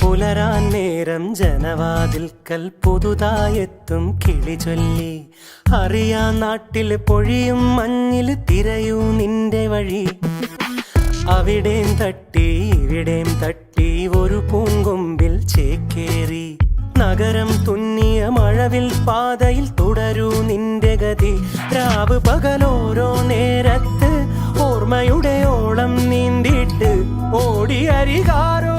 പുലരാൻ നേരം ജനവാതിൽക്കൽ പുതുതായെത്തും കിളി ചൊല്ലി. അറിയാ നാട്ടിൽ പൊഴിയും മഞ്ഞിൽ തിരയൂ നിന്റെ വഴി. അവിടേം തട്ടി ഇവിടേം തട്ടി ഒരു പൂങ്കൊമ്പിൽ ചേക്കേറി. നഗരം തുന്നിയ മഴവിൽ പാതയിൽ തുടരൂ നിന്റെ ഗതി. രാവ് പകലോരോ നേരത്ത് ഓർമ്മയുടെ ഓളം നീന്തിയിട്ട് ഓടി അരികാരോ